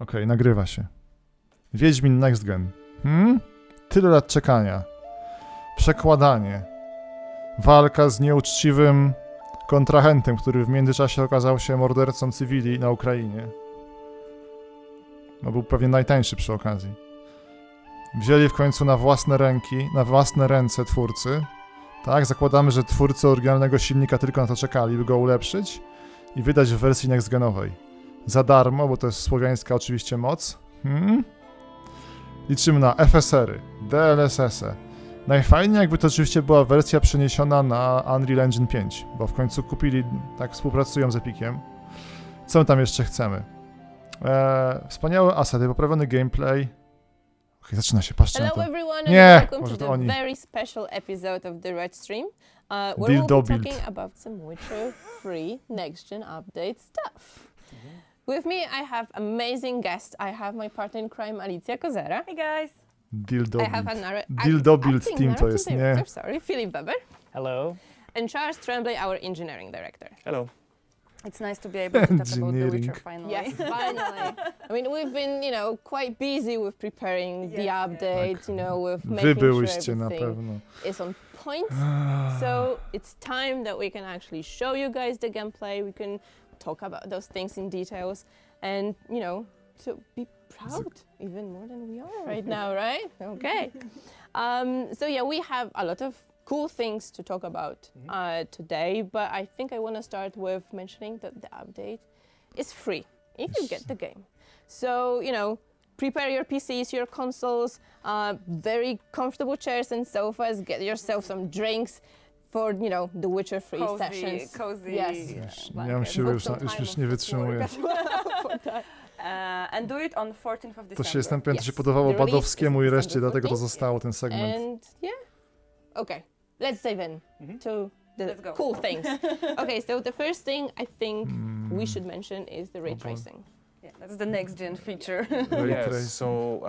Okej, nagrywa się. Wiedźmin Next Gen. Tyle lat czekania. Przekładanie. Walka z nieuczciwym kontrahentem, który w międzyczasie okazał się mordercą cywili na Ukrainie. No był pewnie najtańszy przy okazji. Wzięli w końcu na własne ręce twórcy. Tak, zakładamy, że twórcy oryginalnego silnika tylko na to czekali, by go ulepszyć i wydać w wersji next-genowej. Za darmo, bo to jest słowiańska oczywiście moc. Liczymy na FSR-y, DLSS-y. Najfajniej jakby to oczywiście była wersja przeniesiona na Unreal Engine 5, bo w końcu kupili, tak współpracują z Epiciem. Co my tam jeszcze chcemy? Wspaniałe asety, poprawiony gameplay. Okej, zaczyna się, patrzcie na to. Hello everyone Nie, and welcome może to to the oni. very special episode of the Red Stream, where we'll be talking about some Witcher 3 next-gen update stuff. With me I have amazing guests. I have my partner in crime, Alicja Kozera. Hey guys! I have a Dildo Build Team to jest, nie? director, sorry, Philip Weber. Hello. And Charles Tremblay, our engineering director. Hello. It's nice to be able to talk about The Engineering. Witcher finally. Yes, finally. I mean, we've been, quite busy with preparing the update, with Wy making sure byłyście na everything pewno. is on point. So it's time that we can actually show you guys the gameplay. We can talk about those things in details and, to be proud even more than we are right now, right? Okay. So yeah, we have a lot of cool things to talk about today, but I think I want to start with mentioning that the update is free if you get the game. So, prepare your PCs, your consoles, very comfortable chairs and sofas, get yourself some drinks for, the Witcher 3 sessions. Cozy. Yes. Nie mam siły, już nie wytrzymuję. And do it on 14th of December. To się jestem Yes. się podobało The release Badowskiemu is i reszcie, December dlatego to 14th. zostało ten segment. And yeah, okay, let's dive in to the Let's go. cool things. Okay, so the first thing I think we should mention is the ray boy. tracing. Yeah, that's the next gen feature. Ray Yes, tracing. so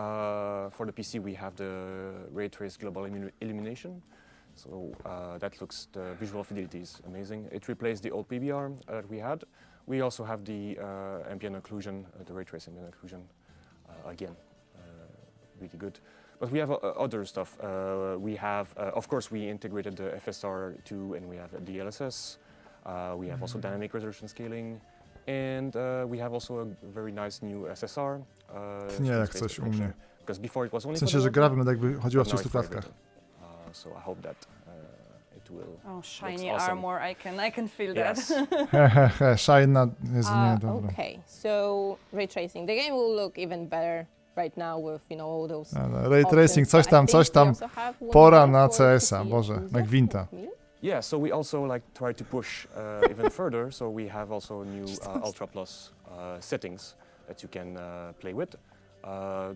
for the PC we have the Ray Trace Global Illumination. So that looks, the visual fidelity is amazing. It replaced the old PBR that we had. We also have the ambient occlusion, the Ray Trace ambient occlusion again, really good. But we have other stuff. We have, of course, we integrated the FSR2 and we have the DLSS. We have also dynamic resolution scaling. And we have also a very nice new SSR. Nie jak coś u mnie. Because before it was only W sensie, że gra wygląda jakby chodziła w 30 klatkach. So I hope that it will. Oh, shiny Looks awesome. armor! I can feel Yes. that. Hehehe, shine na... Jezu, nie, dobra. Okay, so ray tracing. The game will look even better right now with, all those Ray tracing, coś tam, pora na CS-a, Boże, na gwinta. Yeah, so we also try to push even further. So we have also new Ultra Plus settings that you can play with.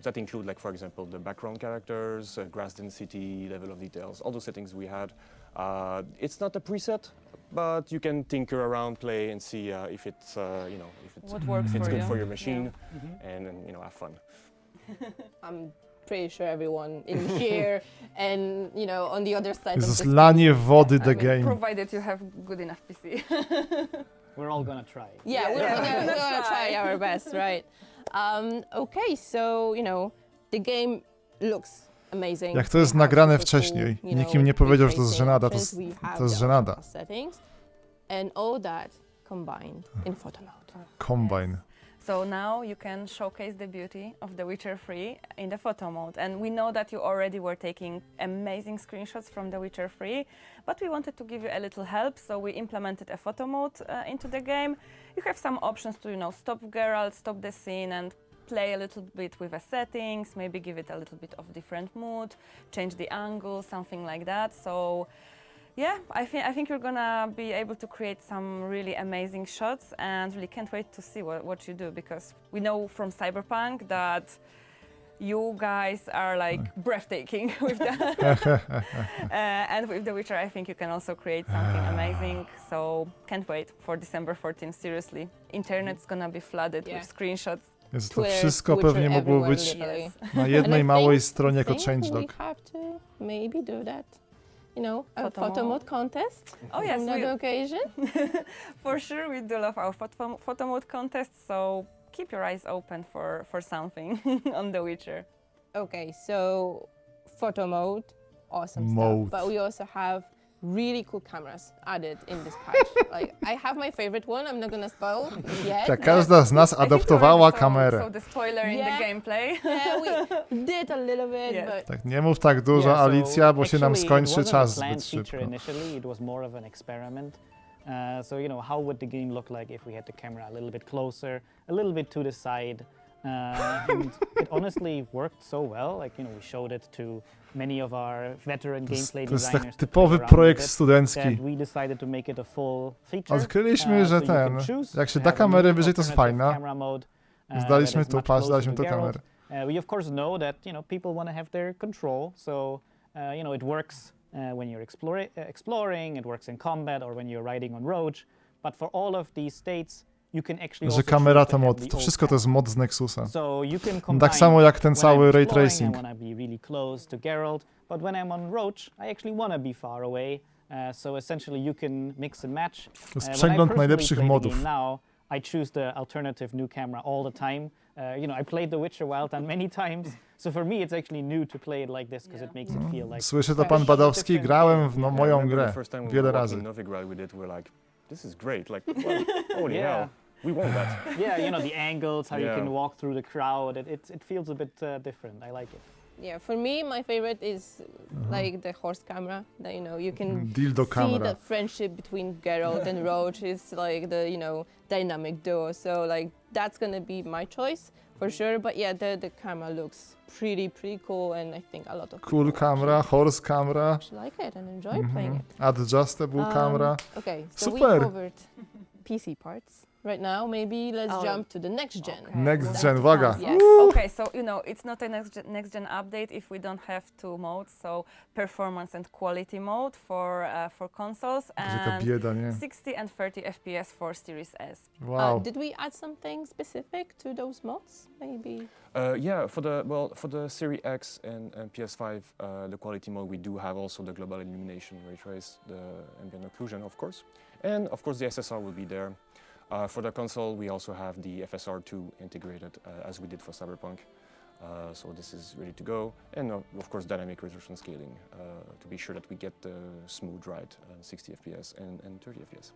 That include, for example, the background characters, grass density, level of details, all those settings we had. It's not a preset, but you can tinker around, play, and see if it's, What works if it's for good you. for your machine, and have fun. I'm pretty sure everyone in here and, on the other side Jezus, of the lanie wody the I mean, game. provided you have good enough PC. We're all gonna try. Yeah, we're gonna try our best, right? Okay, so, the game looks amazing. Jak to jest We have nagrane super wcześniej, cool, nikim nie powiedział, że to jest ray tracing żenada, options. We have to jest the żenada. ultra settings and all that combined in photo mode. Combine. So now you can showcase the beauty of The Witcher 3 in the photo mode. And we know that you already were taking amazing screenshots from The Witcher 3, but we wanted to give you a little help, so we implemented a photo mode into the game. You have some options to, stop Geralt, stop the scene, and play a little bit with the settings, maybe give it a little bit of different mood, change the angle, something like that. So yeah, I think you're gonna be able to create some really amazing shots, and really can't wait to see what you do, because we know from Cyberpunk that you guys are breathtaking with that. And with The Witcher, I think you can also create something amazing. So can't wait for December 14th, seriously. Internet's gonna be flooded with screenshots. Jest to Twitter, wszystko Twitter, pewnie mogło everywhere, być literally. na And jednej I małej think stronie jako we changelog. have to maybe do that. A Photo photo mode. mode contest Oh yes, on that occasion. for sure we do love our photo mode contest. So keep your eyes open for something on The Witcher. Okay, so photo mode, awesome Mode. stuff. But we also have really cool cameras added in this patch. Like, I have my favorite one. I'm not gonna spoil yet. Tak, but każda z nas I think we adoptowała already kamerę. saw the spoiler in Yeah. the gameplay. yeah, we did a little bit, Yes. but Tak, nie mów tak dużo, Yeah, so Alicja, bo się nam actually skończy it wasn't czas a planned zbyt feature szybko. initially, it was more of an experiment. So, you know, how would the game look like if we had the camera a little bit closer, a little bit to the side? And it honestly worked so well. Like, you know, we showed it to many of our veteran gameplay To jest designers. tak to play typowy around with projekt it, studencki. that we decided to make it a full feature. Odkryliśmy, że so you can ten, choose jak się to da have a kamerę new wyżej, to jest alternative fajna. camera mode, that Zdaliśmy is tu, much patrz, closer daliśmy to tu Geralt. kamerę. We of course know that, you know, people want to have their control, so you know, it works when you're exploring, it works in combat, or when you're riding on roach. But for all of these states, you can actually Że also kamera choose to to have mod, the to old wszystko to jest camera. mod z Nexusa. So you can combine Tak samo jak ten when cały I'm ray exploring, tracing. I want to be really close to Geralt, but when I'm on roach, I actually want to be far away. So essentially you can mix and match. To jest When I przegląd personally najlepszych play the modów. game now, I choose the alternative new camera all the time. You know, I played The Witcher Wild Hunt many times, so for me it's actually new to play it like this because it makes it feel like Słyszy to fresh, pan Badowski? different. Grałem w I moją remember grę the first time we wiele were razy. walking Novigrad with it, we were like, this is great. Like, well, holy Yeah. hell, we want that. Yeah, you know, the angles, how you Yeah. can walk through the crowd, it feels a bit different. I like it. yeah, for me, my favorite is like the horse camera. That, you know, you can Dildo see kamera. the friendship between Geralt and Roach is like the, you know, dynamic duo. So like that's gonna be my choice for sure. But yeah, the camera looks pretty cool, and I think a lot of Cool people kamera, horse kamera, actually like it and enjoy playing it. adjustable kamera. Okay, so we Super. covered PC parts. Right now, maybe let's Oh. jump to the next gen. Okay. Next gen, uwaga. Yes. Okay, so you know it's not a next gen update if we don't have two modes. So performance and quality mode for consoles, Jaka and bieda, nie? 60 and 30 FPS for Series S. Wow. Did we add something specific to those mods? Maybe. Yeah, for the Series X and PS5, the quality mode, we do have also the global illumination, ray trace, the ambient occlusion, of course, and of course the SSR will be there. For the console, we also have the FSR2 integrated, as we did for Cyberpunk. So this is ready to go, and of course dynamic resolution scaling to be sure that we get the smooth ride, 60 FPS and 30 FPS.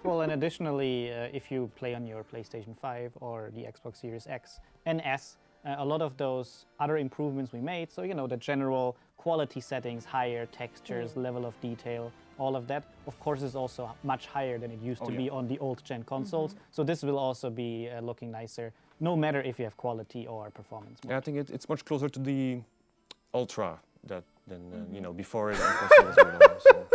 Well, and additionally, if you play on your PlayStation 5 or the Xbox Series X and S, a lot of those other improvements we made, so you know, the general quality settings, higher textures, level of detail, all of that, of course, is also much higher than it used to be on the old gen consoles. So this will also be looking nicer, no matter if you have quality or performance mode. Yeah, I think it's much closer to the Ultra than you know, before it on consoles were done, so,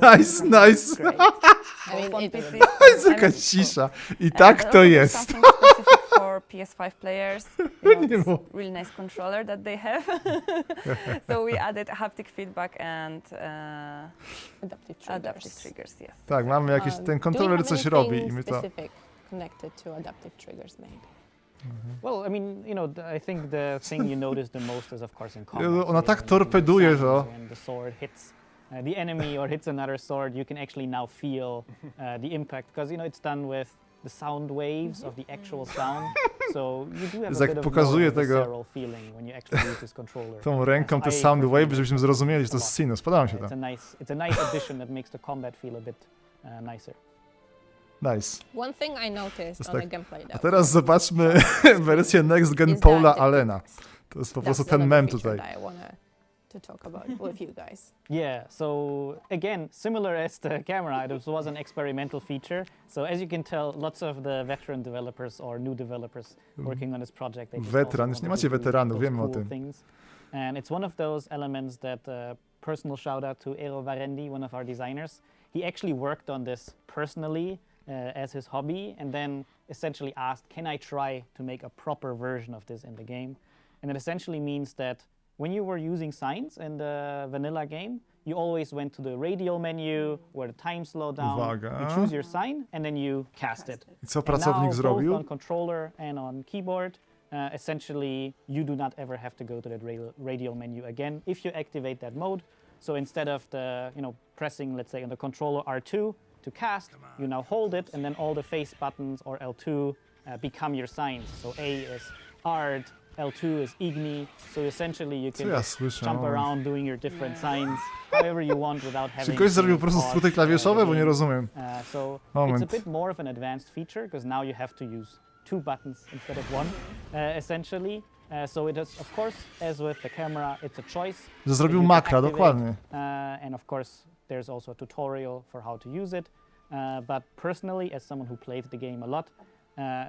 Nice. Nice. Great. I mean, On it- PC. Jest jaka cisza. I tak to jest. Something specific for PS5 players. You know, Nie this mów. really nice controller that they have. So we added haptic feedback and adaptive triggers. Yes. Tak, mamy jakiś, Do ten we kontroler have coś anything robi i my to... specific connected to adaptive triggers, maybe. Well, I mean, you know, I think the thing you notice the most is, of course, in combat. Ona so, you tak know, torpeduje the to. sounds when the sword hits the enemy or hits another sword, you can actually now feel the impact, because, you know, it's done with the sound waves of the actual sound. So you do have Jest a jak bit of pokazuje more tego- visceral feeling when you actually use this controller. Tą ręką te I sound personally wave, żebyśmy zrozumieli, że to jest sinus. Podoba mi się to. It's a nice addition that makes the combat feel a bit nicer. Nice. One thing I noticed Jest on the tak. gameplay, A though, teraz zobaczmy wersję Next Gen is Paula the Allena. difference. To jest po prostu That's ten another mem feature tutaj. that I wanna to talk about with you guys. Yeah, so again, similar as the camera, this was an experimental feature. So as you can tell, lots of the veteran developers or new developers working on this project, they just Weteran, also już nie wanted macie to do weteranów, those wiemy o cool tym. things. And it's one of those elements that personal shout out to Eero Varendi, one of our designers. He actually worked on this personally as his hobby, and then essentially asked, can I try to make a proper version of this in the game? And it essentially means that when you were using signs in the vanilla game, you always went to the radial menu where the time slowed down. Uwaga. You choose your sign and then you cast it. I co And pracownik now, both zrobił? on controller and on keyboard, essentially you do not ever have to go to that radial menu again if you activate that mode. So instead of the pressing, let's say, on the controller R2, to cast, you now hold it, and then all the face buttons or L2 become your signs. So A is art, L2 is igni, so essentially you can jump around doing your different signs however you want without having Czy ktoś zrobił po prostu pause, skróty klawiszowe, bo nie game. rozumiem. So Moment. it's a bit more of an advanced feature because now you have to use 2 buttons instead of 1, essentially. So it is, of course, as with the camera, it's a choice. Że zrobił that you can makra, activate, dokładnie. And of course, there's also a tutorial for how to use it. But personally, as someone who played the game a lot,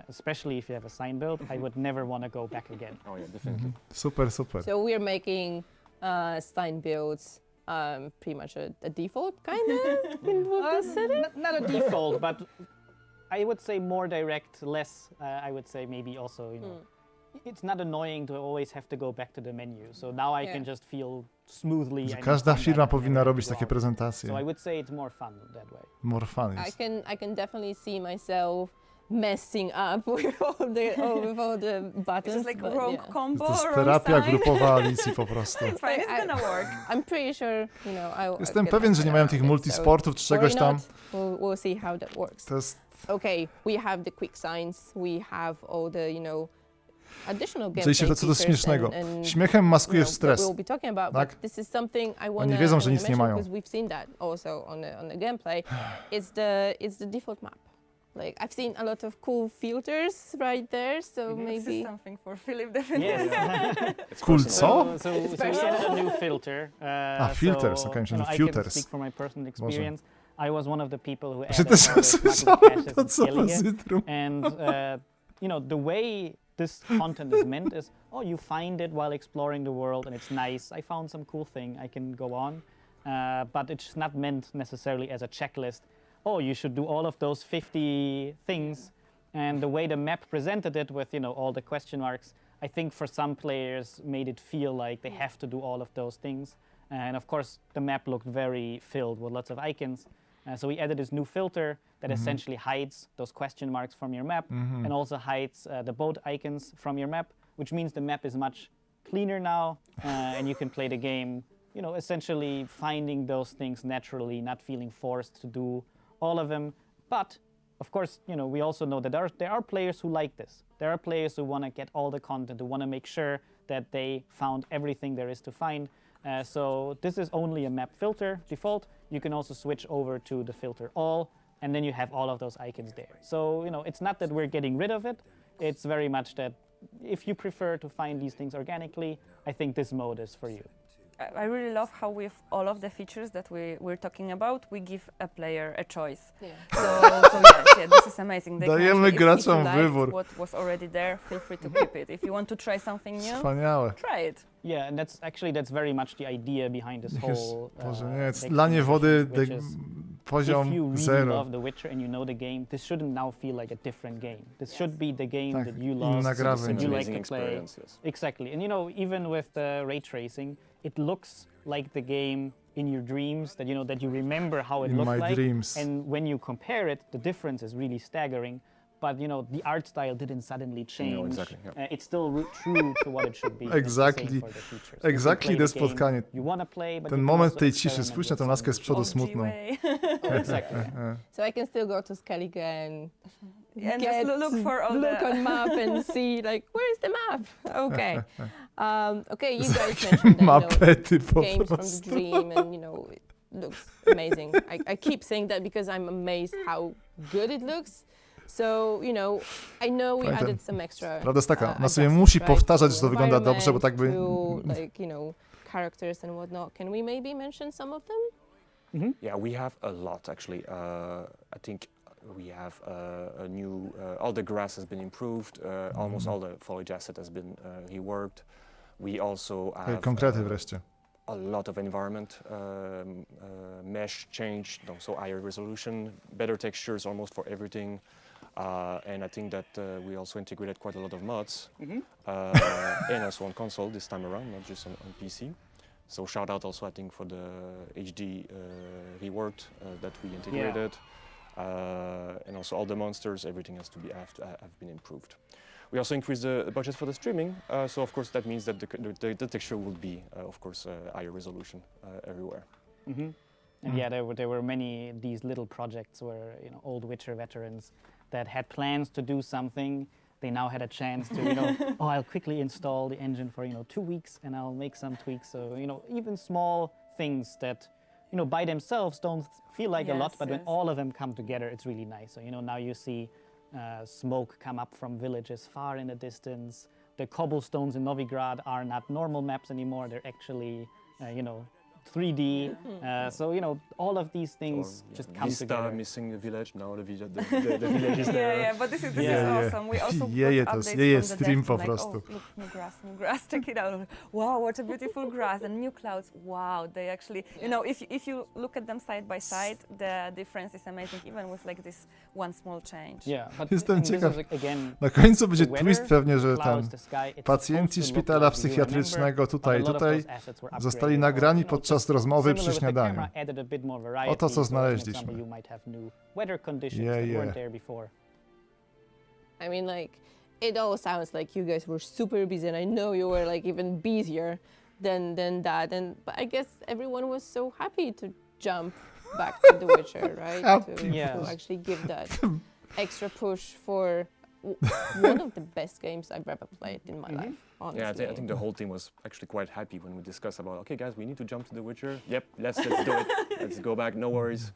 especially if you have a sign build, I would never want to go back again. Oh yeah, definitely. Super, super. So we're making sign builds pretty much a default kind of in the setting. Not a default, but I would say more direct, less, I would say maybe also, you know, it's not annoying to always have to go back to the menu. So now I can just feel smoothly. Że każda firma powinna robić takie prezentacje. So I would say it's more fun that way. More fun is. I can definitely see myself messing up with all the buttons. It's like but rogue yeah. combo, To jest wrong terapia sign. grupowa Alicji po prostu. It's fine, it's gonna work. I'm pretty sure, you know, I'll Jestem get pewien, my że nie head mają around tych it, multisportów czy so czegoś why tam. not? We'll see how that works. To jest... Okay, we have the quick signs, we have all the, you know, additional Czyli się gameplay to co do features śmiesznego. and Śmiechem maskujesz that stres. we'll be talking about, tak? but this is something I want Oni wiedzą, że nic nie mention mają. because we've seen that also on the gameplay. It's the default map. Like I've seen a lot of cool filters right there, so This maybe is something for Philip, definitely. Yes. Cool co? So we added a new filter. filters, so, okay, you know, I filters. can speak from my personal experience. I was one of the people who Czy added też all the smuggled słyszałem caches to and co killing it. Zytrum? And you know, the way this content is meant is, oh, you find it while exploring the world and it's nice. I found some cool thing, I can go on. But it's not meant necessarily as a checklist. Oh, you should do all of those 50 things. And the way the map presented it with, you know, all the question marks, I think for some players made it feel like they have to do all of those things. And of course, the map looked very filled with lots of icons. So we added this new filter that essentially hides those question marks from your map and also hides the boat icons from your map, which means the map is much cleaner now and you can play the game, you know, essentially finding those things naturally, not feeling forced to do all of them. But of course, you know, we also know that there are players who like this. There are players who want to get all the content, who want to make sure that they found everything there is to find. So this is only a map filter default. You can also switch over to the filter all, and then you have all of those icons there. So, you know, it's not that we're getting rid of it. It's very much that if you prefer to find these things organically, I think this mode is for you. I really love how with all of the features that we're talking about, we give a player a choice. yeah. So yes, this is amazing. They can Dajemy actually, if you graczom liked wybór. what was already there, feel free to keep it. If you want to try something new, Wspaniałe. try it. Yeah, and that's very much the idea behind this whole Boże, nie, jest deck lanie wody, which is, if poziom you really 0. love The Witcher and you know the game, this shouldn't now feel like a different game. This should be the game Tak, that you inna love, gra that będzie. you like Amazing to play. experience, yes. Exactly, and you know, even with the ray tracing, it looks like the game in your dreams, that you know, that you remember how it In looked my like. dreams. And when you compare it, the difference is really staggering. But you know, the art style didn't suddenly change. No, exactly, yeah. It's still true to what it should be. and it's the Exactly. same for the features. You can Exactly play to the game spotkanie. you wanna play, but Ten you can moment also tej ciszy, experiment spójrz na with tą laskę z some- przodu OG smutną. way. Exactly. So I can still go to Skellige and And just look for all look the on map and see like where's the map? Okay. Okay, you guys mentioned that, you Mapety know, po games from the prostu. dream and you know it looks amazing. I keep saying that because I'm amazed how good it looks. So, you know, I know we Pamiętam. added some extra Prawda jest taka, ona sobie adjustments, musi right, powtarzać, to że to wygląda dobrze, bo tak by... environment, to, like, you know, characters and whatnot. Can we maybe mention some of them? Yeah, we have a lot actually. I think we have a new, all the grass has been improved, almost all the foliage asset has been reworked. We also have Konkrety wreszcie. a lot of environment, mesh changed, so higher resolution, better textures almost for everything. And I think that we also integrated quite a lot of mods, and also on console this time around, not just on PC. So shout out also I think for the HD reworked that we integrated, and also all the monsters, everything has to be have been improved. We also increased the budget for the streaming, so of course that means that the texture will be, of course, higher resolution everywhere. And yeah, there were many these little projects where old Witcher veterans that had plans to do something. They now had a chance to I'll quickly install the engine for 2 weeks and I'll make some tweaks. So even small things that by themselves don't feel like a lot, but when all of them come together, it's really nice. So now you see smoke come up from villages far in the distance. The cobblestones in Novigrad are not normal maps anymore. They're actually 3D. So all of these things just come Vista together. missing the village, now the village is there. Yeah, but this is awesome. We also put Jeje to, updates jeje from the stream devs, po like, prostu. oh, look, new grass, check it out. Wow, what a beautiful grass, and new clouds. Wow, they actually, if you look at them side by side, the difference is amazing, even with like this one small change. Yeah, but Jestem and this ciekaw. is, again, Na końcu będzie the weather, twist pewnie, że clouds, ten the sky, it's pacjenci supposed to szpitala look like you psychiatrycznego remember, tutaj, but a lot of tutaj those assets were zostali upgraded, nagrani or, podczas just rozmowy similar przy with the śniadaniu. camera, added a bit more variety. Oto co So, for znaleźliśmy. example, you might have new weather conditions Yeah, that yeah. weren't there before. I mean, like, it all sounds like you guys were super busy, and I know you were like even busier than that. But I guess everyone was so happy to jump back to The Witcher, right? Happy. Yeah. To actually give that extra push for one of the best games I've ever played in my life. Honestly. Yeah, I think the whole team was actually quite happy when we discussed about, okay guys, we need to jump to The Witcher. Yep, let's do it. Let's go back, no worries.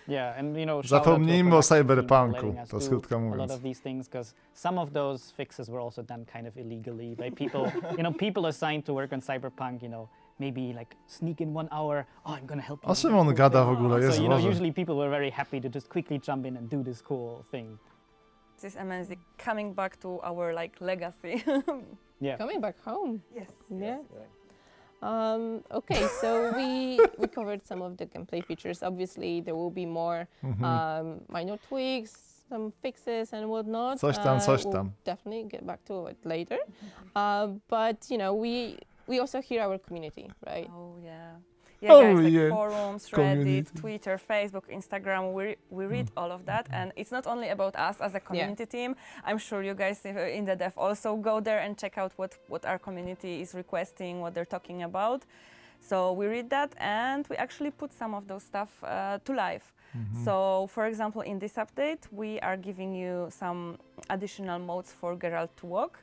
Yeah, and shout out to Zapomnijmy o the production team for cyberpunku, letting us to do krótko a lot mówiąc. of these things, because some of those fixes were also done kind of illegally by people. People assigned to work on Cyberpunk, maybe like sneak in 1 hour. Oh, I'm gonna help you. O czym on gada w ogóle? So Jezu, Boże. usually people were very happy to just quickly jump in and do this cool thing. This is amazing. Coming back to our like legacy. Yeah. Coming back home. Yes. Yeah. Okay, so we covered some of the gameplay features. Obviously, there will be more minor tweaks, some fixes and whatnot. Coś tam. We'll definitely get back to it later. But we also hear our community, right? Oh yeah. Yeah, Oh, guys, like yeah. forums, Community. Reddit, Twitter, Facebook, Instagram, we read all of that, and it's not only about us as a community team. I'm sure you guys in the dev also go there and check out what our community is requesting, what they're talking about. So we read that, and we actually put some of those stuff to life. So, for example, in this update, we are giving you some additional modes for Geralt to walk.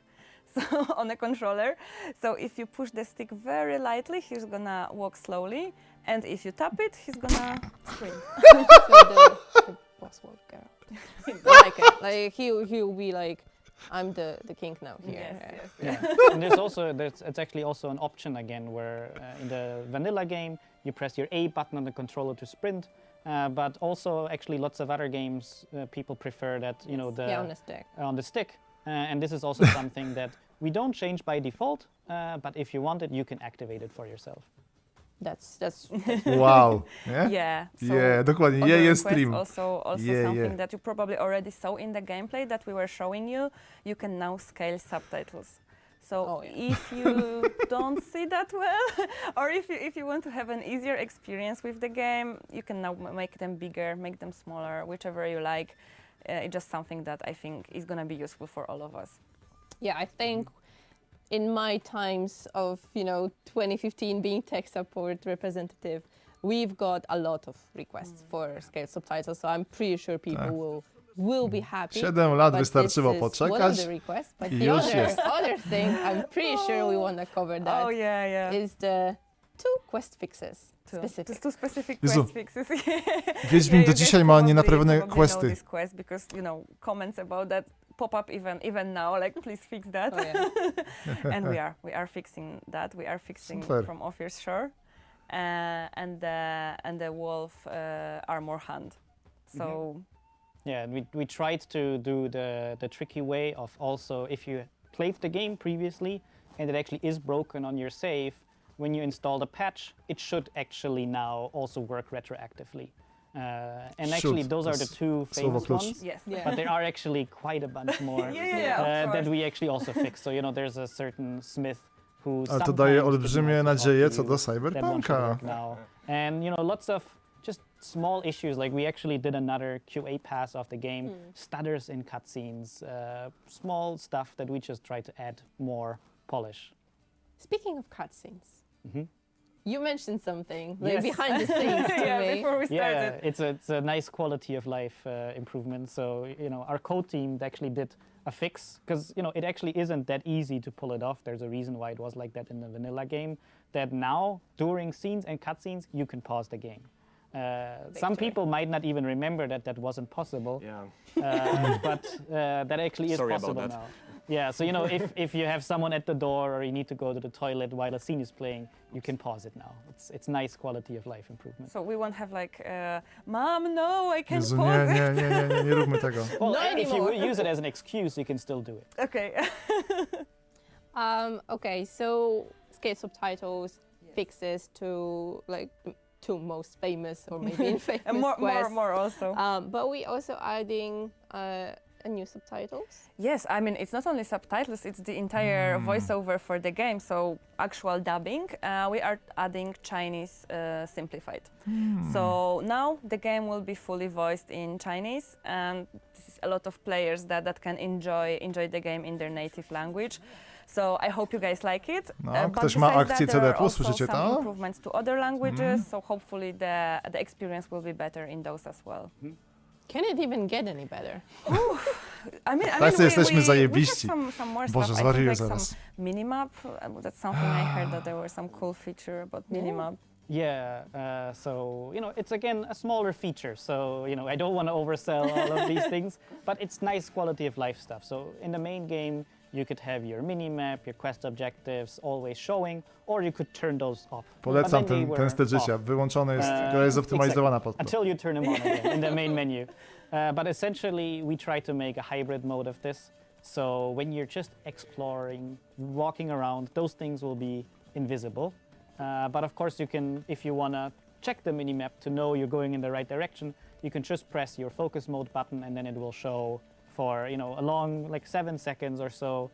So on a controller. So if you push the stick very lightly, he's gonna walk slowly, and if you tap it, he's gonna sprint. So the boss will go. I like it. Like he'll be like, I'm the king now here. Yes. And it's actually also an option again where in the vanilla game you press your A button on the controller to sprint, but also actually lots of other games people prefer that on the stick. on the stick. And this is also something that we don't change by default, but if you want it, you can activate it for yourself. That's Wow. Nie? Yeah. So Yeah, dokładnie. other Jeje requests stream. Also Yeah, something yeah. that you probably already saw in the gameplay that we were showing you. You can now scale subtitles. So if you don't see that well, or if you want to have an easier experience with the game, you can now make them bigger, make them smaller, whichever you like. It's just something that I think is going to be useful for all of us. Yeah, I think in my times of 2015 being tech support representative, we've got a lot of requests for scale subtitles. So I'm pretty sure people will be happy. 7 lat But wystarczyło this is poczekać. one of the requests, but I the już jest. other thing I'm pretty sure we want to cover that Oh yeah. is the 2 quest fixes. Specific. Two specific Jezu. quest fixes. Wiedźmin do you dzisiaj guys ma probably nienaprawione know questy. this quest because comments about that pop up even now. Like, please fix that. Oh, yeah. And we are fixing that. We are fixing Super. from Ofir's Shore, and the wolf armor hand. So. Yeah, and we tried to do the tricky way of also, if you played the game previously and it actually is broken on your save, when you install the patch, it should actually now also work retroactively. And actually, Should. those are the That's 2 famous klucz. ones. Yes. Yeah. But there are actually quite a bunch more of that course. we actually also fixed. So there's a certain smith who Ale to sometimes daje did olbrzymie not nadzieje talk co to do you. That one should cyberpunka. work now. And lots of just small issues, like we actually did another QA pass of the game, stutters in cutscenes, small stuff that we just try to add more polish. Speaking of cutscenes, you mentioned something like Yes. behind the scenes to yeah, me. before we started. Yeah, it's a nice quality of life improvement. So our code team actually did a fix because it actually isn't that easy to pull it off. There's a reason why it was like that in the vanilla game. That now during scenes and cutscenes you can pause the game. Some Victory. people might not even remember that wasn't possible, Yeah. but that actually is Sorry about possible that. now. Yeah, so if you have someone at the door or you need to go to the toilet while a scene is playing, you can pause it now. It's nice quality of life improvement. So we won't have like, Mom, no, I can't Jezu, pause nie, it. nie, nie, nie, nie róbmy tego. Well, Not if you anymore. use it as an excuse, you can still do it. Okay. Okay, so skate subtitles, fixes to like the two most famous or maybe infamous And more quests. also. But we also adding a new subtitles. Yes, I mean, it's not only subtitles, it's the entire voiceover for the game, so actual dubbing. We are adding Chinese simplified. So now the game will be fully voiced in Chinese, and this is a lot of players that can enjoy the game in their native language. So I hope you guys like it. No, But ktoś ma besides akcję that, there CD+, are also słyszycie some to? improvements to other languages, so hopefully the experience will be better in those as well. Can it even get any better? Tacy jesteśmy zajebiści. We have some more Boże, stuff. I zwariuję think like zaraz. some minimap. That's something I heard that there was some cool feature about minimap. Yeah, so it's again a smaller feature. So I don't want to oversell all of these things, but it's nice quality of life stuff. So in the main game, you could have your mini-map, your quest objectives always showing, or you could turn those off. Polecam But then they ten were styl życia. off. Wyłączony jest, gra jest zoptymalizowana pod to. Until you turn them on again in the main menu. But essentially, we try to make a hybrid mode of this. So when you're just exploring, walking around, those things will be invisible. But of course, you can, if you want to check the minimap to know you're going in the right direction, you can just press your focus mode button and then it will show for a long, like 7 seconds or so.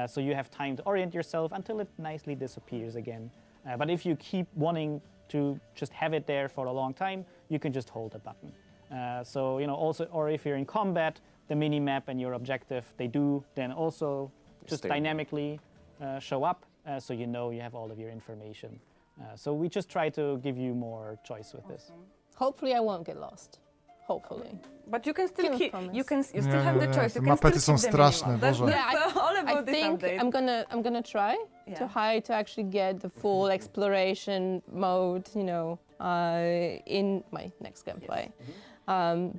So you have time to orient yourself until it nicely disappears again. But if you keep wanting to just have it there for a long time, you can just hold the button. So also, or if you're in combat, the mini map and your objective, they do then also just Stay. dynamically show up, so you know you have all of your information. So we just try to give you more choice with this. Hopefully, I won't get lost. Hopefully. But you can still Can't keep. promise. You still Nie, have the nie, choice. te You can mapety still są keep the straszne, minimap. That's, Boże. that's all I about this think update. I'm gonna try to actually get the full exploration mode, in my next gameplay.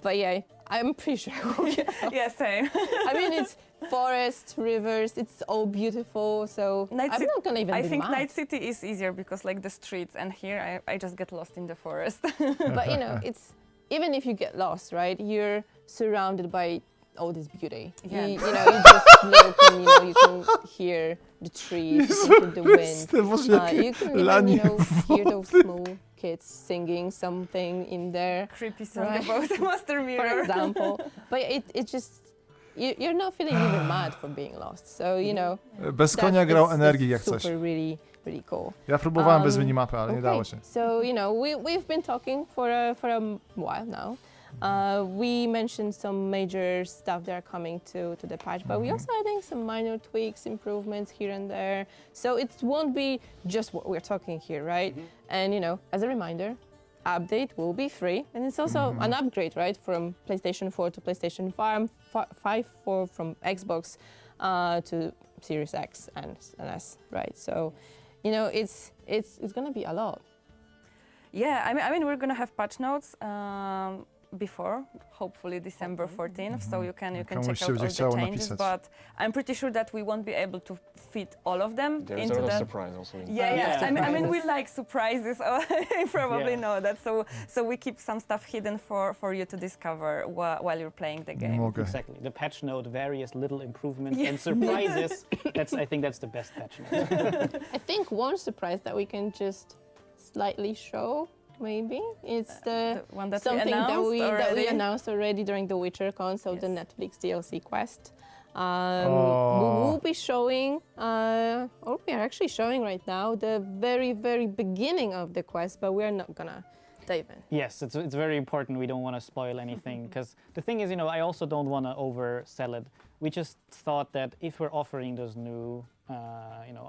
But yeah, I'm pretty sure I will get lost. Yeah, same. I mean, it's forest, rivers, it's all beautiful, so Night I'm City- not gonna even I be think mad. Night City is easier because like the streets, and here I just get lost in the forest. But it's even if you get lost, right? You're surrounded by all this beauty. Yeah. You just look and you can hear the trees, you can hear the wind. Chryste, Boże, jakie You can even, lanie hear those wody. small kids singing something in there, Creepy song Right. about the Master for Mirror. example. But it just you're not feeling even mad for being lost. So Bez konia that's- grał that's energii jak coś. super really cool. Ja próbowałem bez Um, minimapy, ale nie dało się. So we've been talking for a while now. We mentioned some major stuff that are coming to the patch, but we also adding some minor tweaks, improvements here and there. So it won't be just what we're talking here, right? And as a reminder, update will be free, and it's also an upgrade, right, from PlayStation 4 to PlayStation 5 from Xbox to Series X and S, right? So it's gonna be a lot. Yeah, I mean we're gonna have patch notes before, hopefully December 14th, so you can Komuś check się out będzie all the chciało changes. napisać. But I'm pretty sure that we won't be able to fit all of them There's a into lot of the. surprise also. Yeah. I mean we surprises. like surprises. You probably Yeah. know that. So we keep some stuff hidden for you to discover while you're playing the Nie game. mogę. Exactly. The patch note, various little improvements and surprises. I think that's the best patch note. I think one surprise that we can just slightly show, maybe, it's the one that something we announced that we already. announced already during the WitcherCon, so the Yes. Netflix DLC quest. We Oh. will be showing, or we are actually showing right now, the very, very beginning of the quest, but we're not gonna dive in. Yes, it's very important. We don't want to spoil anything because the thing is, I also don't want to oversell it. We just thought that if we're offering those new,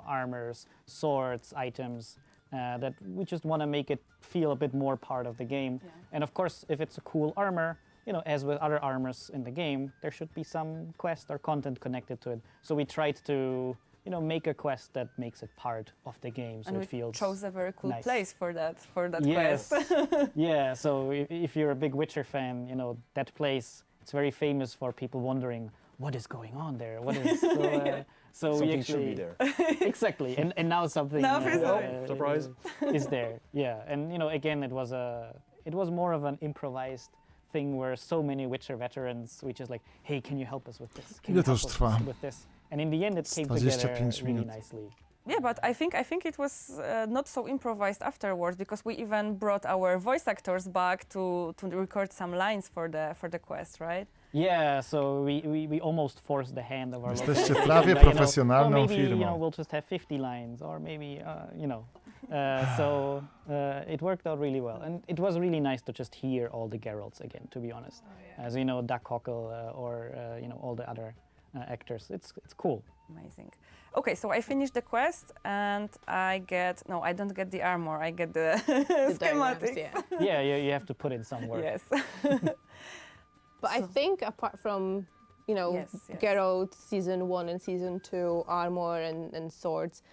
armors, swords, items, that we just want to make it feel a bit more part of the game. And of course, if it's a cool armor, you know, as with other armors in the game, there should be some quest or content connected to it. So we tried to, you know, make a quest that makes it part of the game, so And it we feels chose a very cool nice. place for that Yes. quest. Yeah, so if you're a big Witcher fan, you know, that place, it's very famous for people wondering, what is going on there? What is so we Something actually should be there. exactly, and now something Now it's surprise. is there. Yeah, and you know, again, it was more of an improvised thing where so many Witcher veterans, we just like, hey, can you help us with this? Can Ile you to help już us trwa? with this? And in the end, it came 25 together really minut. nicely. Yeah, but I think it was not so improvised afterwards, because we even brought our voice actors back to record some lines for the quest, right? Yeah, so we almost forced the hand of our local Jesteście guy, prawie you know, profesjonalną maybe, you know, firmą. we'll just have 50 lines, or maybe, you know. So it worked out really well. And it was really nice to just hear all the Geralts again, to be honest. As you know, Duck Hockle or, you know, all the other actors. It's cool. Amazing. Okay, so I finished the quest and I don't get the armor, I get the, The schematics. diagrams, yeah. Yeah, you have to put in some work. Yes. But I think apart from, you know, Yes, yes. Geralt season 1 and season 2, armor and swords,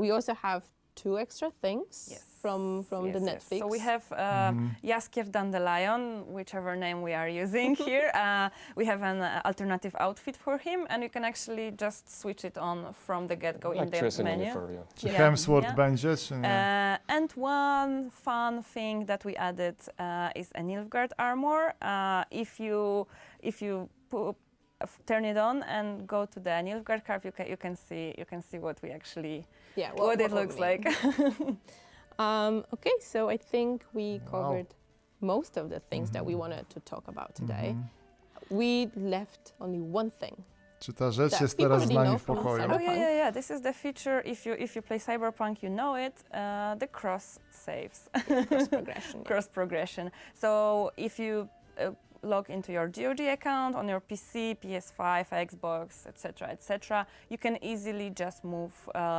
we also have 2 extra things from the Netflix. So we have Jaskier Dandelion, whichever name we are using here. We have an alternative outfit for him, and you can actually just switch it on from the get-go in Actress the in menu. uniform, yeah. Czy Yeah. Hemsworth Yeah. będzie, czy nie? And one fun thing that we added is a Nilfgaard armor. If you turn it on and go to the Nilfgaard card, you can see what we actually Yeah, what it looks we mean. like. Okay, so I think we Wow. covered most of the things that we wanted to talk about today. Mhm. We left only one thing. Czy ta rzecz that jest people teraz z already nami know w from pokoju? Cyberpunk. Oh yeah. This is the feature. If you play Cyberpunk, you know it. The cross saves, Cross progression. Yeah. cross progression. So if you log into your GOG account on your PC, PS5, Xbox, etc., you can easily just move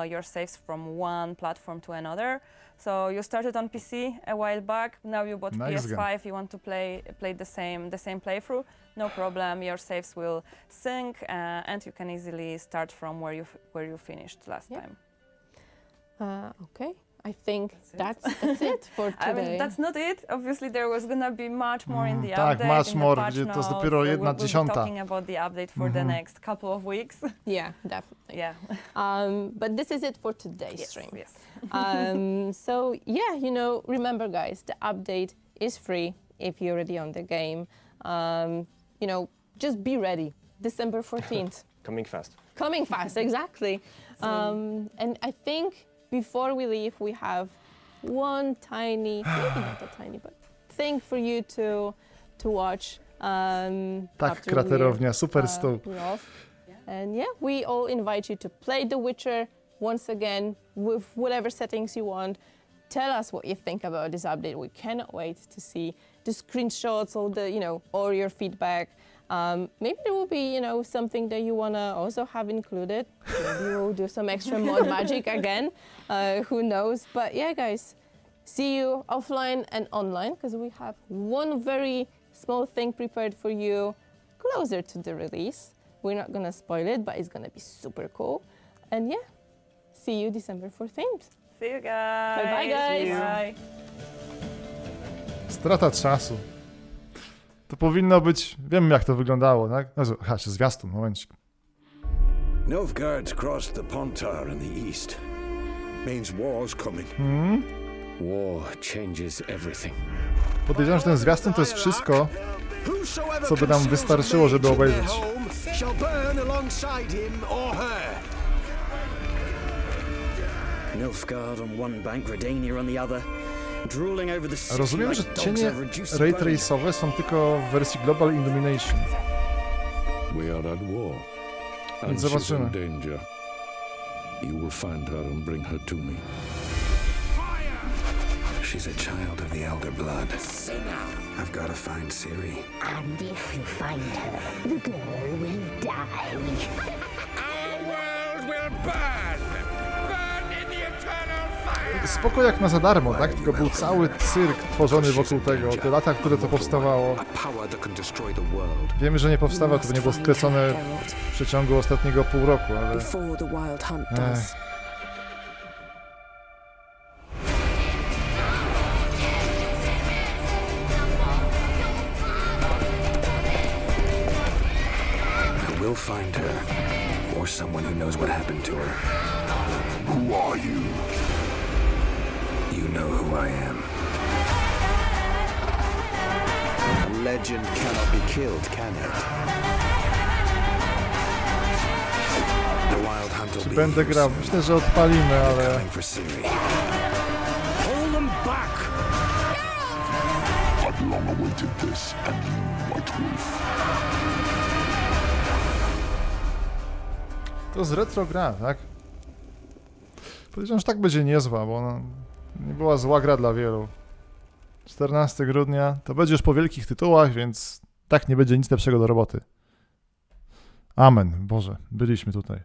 your saves from one platform to another. So you started on PC a while back. Now you bought Nice PS5. You want to play the same playthrough. No problem. Your saves will sync, and you can easily start from where you finished last Yeah. time. Okay, I think That's that's it for today. I mean, that's not it. Obviously, there was gonna be much more in the tak, update. much in the more. patch Gdzie to jest notes. dopiero So 1/10. We'll be talking about the update for the next couple of weeks. Yeah, definitely. Yeah. But this is it for today's Yes. stream. Yes. So yeah, you know, remember guys, the update is free if you're already on the game. You know, just be ready. December 14th. Coming fast. Coming fast, exactly. And I think before we leave, we have one tiny, maybe not a tiny, but thing for you to watch. Tak, after kraterownia, super we're, stół. we're off. And yeah, we all invite you to play The Witcher once again with whatever settings you want. Tell us what you think about this update. We cannot wait to see the screenshots, all the, you know, or your feedback. Maybe there will be, you know, something that you want to also have included. Maybe we'll do some extra mod magic again. Who knows? But yeah, guys, see you offline and online, because we have one very small thing prepared for you closer to the release. We're not going to spoil it, but it's going to be super cool. And yeah, see you December 14th. See you guys. Bye-bye, guys. Bye. Strata czasu. To powinno być... Wiem, jak to wyglądało, tak? Aha, jeszcze zwiastun, momencik. Nilfgaard's crossed the Pontar in the east. Means war's coming. War changes everything. Podejrzewam, że ten zwiastun to jest wszystko, co by nam wystarczyło, żeby obejrzeć. Shall burn alongside him or her. Nilfgaard on one bank, Redania on the other. Drooling over the city Rozumiem, że like dogs cienie over a juicy ray bone. trace'owe są tylko w wersji Global Illumination. We are at war. Więc And she's zobaczymy. in danger. You will find her and bring her to me. She's a child of the elder blood. I've got to find Ciri. And if you find her, the girl will die. Our world will burn! Burn in the eternal Spoko jak na za darmo, tak? Tylko był cały cyrk tworzony wokół tego, te lata, które to powstawało. Wiemy, że nie powstało, to nie było skrecone w przeciągu ostatniego pół roku, ale... We'll find her, or someone who knows what happened to her. Who are you? You know who I am. A legend cannot be killed, can it? The Wild Hunt will Czy be będę here grał? soon. Myślę, że odpalimy, ale... Coming for Siri. Hold them back! I've long awaited this, and you, White Wolf. To z retro gra, tak? Podejrzewam, że tak będzie niezła, bo ona nie była zła gra dla wielu. 14 grudnia, to będzie już po wielkich tytułach, więc tak nie będzie nic lepszego do roboty. Amen. Boże, byliśmy tutaj.